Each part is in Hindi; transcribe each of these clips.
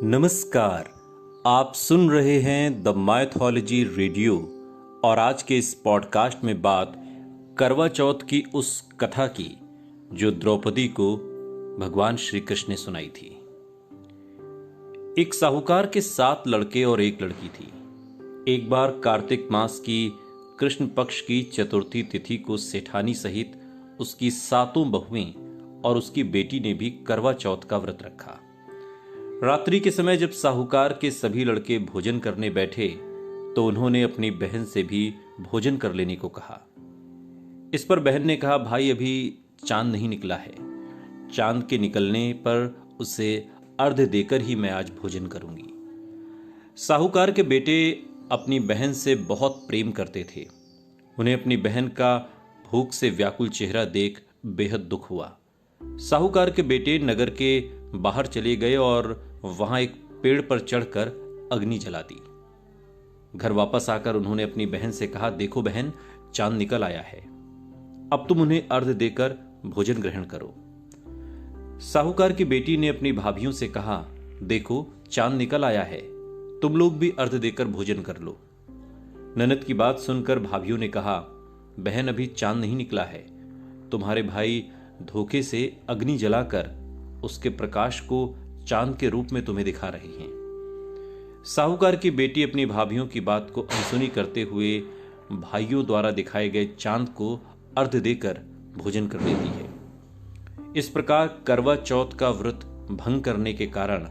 नमस्कार। आप सुन रहे हैं द माइथोलॉजी रेडियो और आज के इस पॉडकास्ट में बात करवा चौथ की उस कथा की जो द्रौपदी को भगवान श्री कृष्ण ने सुनाई थी। एक साहूकार के 7 लड़के और एक लड़की थी। एक बार कार्तिक मास की कृष्ण पक्ष की चतुर्थी तिथि को सेठानी सहित उसकी 7 बहुएं और उसकी बेटी ने भी करवा चौथ का व्रत रखा। रात्रि के समय जब साहूकार के सभी लड़के भोजन करने बैठे तो उन्होंने अपनी बहन से भी भोजन कर लेने को कहा। इस पर बहन ने कहा, भाई अभी चांद नहीं निकला है, चांद के निकलने पर उसे अर्घ देकर ही मैं आज भोजन करूंगी। साहूकार के बेटे अपनी बहन से बहुत प्रेम करते थे। उन्हें अपनी बहन का भूख से व्याकुल चेहरा देख बेहद दुख हुआ। साहूकार के बेटे नगर के बाहर चले गए और वहां एक पेड़ पर चढ़कर अग्नि जला दी। घर वापस आकर उन्होंने अपनी बहन से कहा, देखो बहन, चांद निकल आया है, अब तुम उन्हें अर्घ देकर भोजन ग्रहण करो। साहूकार की बेटी ने अपनी भाभियों से कहा, देखो चांद निकल आया है, तुम लोग भी अर्घ देकर भोजन कर लो। ननद की बात सुनकर भाभियों ने कहा, बहन अभी चांद नहीं निकला है, तुम्हारे भाई धोखे से अग्नि जलाकर उसके प्रकाश को चांद के रूप में तुम्हें दिखा रही हैं। साहूकार की बेटी अपनी भाभियों की बात को अनसुनी करते हुए भाइयों द्वारा दिखाए गए चांद को अर्घ देकर भोजन कर लेती है। इस प्रकार करवा चौथ का व्रत भंग करने के कारण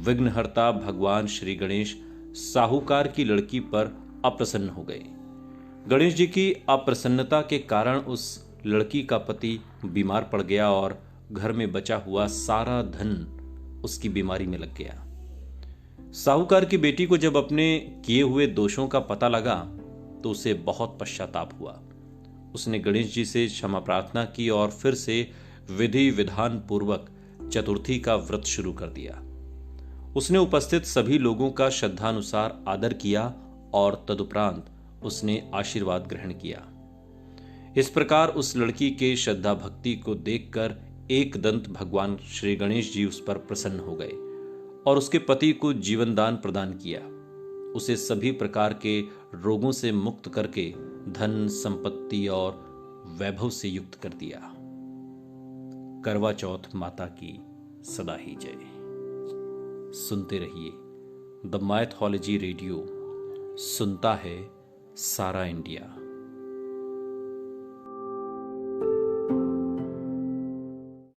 विघ्नहर्ता भगवान श्री गणेश साहूकार की लड़की पर अप्रसन्न हो गए। गणेश जी की अप्रसन्नता के कारण उस लड़की का पति बीमार पड़ गया और घर में बचा हुआ सारा धन उसकी बीमारी में लग गया। साहूकार की बेटी को जब अपने किए हुए दोषों का पता लगा तो उसे बहुत पश्चाताप हुआ। उसने गणेश जी से क्षमा प्रार्थना की और फिर से विधि विधान पूर्वक चतुर्थी का व्रत शुरू कर दिया। उसने उपस्थित सभी लोगों का श्रद्धानुसार आदर किया और तदुपरांत उसने आशीर्वाद ग्रहण किया। इस प्रकार उस लड़की के श्रद्धा भक्ति को देखकर एक दंत भगवान श्री गणेश जी उस पर प्रसन्न हो गए और उसके पति को जीवन दान प्रदान किया। उसे सभी प्रकार के रोगों से मुक्त करके धन संपत्ति और वैभव से युक्त कर दिया। करवा चौथ माता की सदा ही जय। सुनते रहिए द माइथोलॉजी रेडियो, सुनता है सारा इंडिया।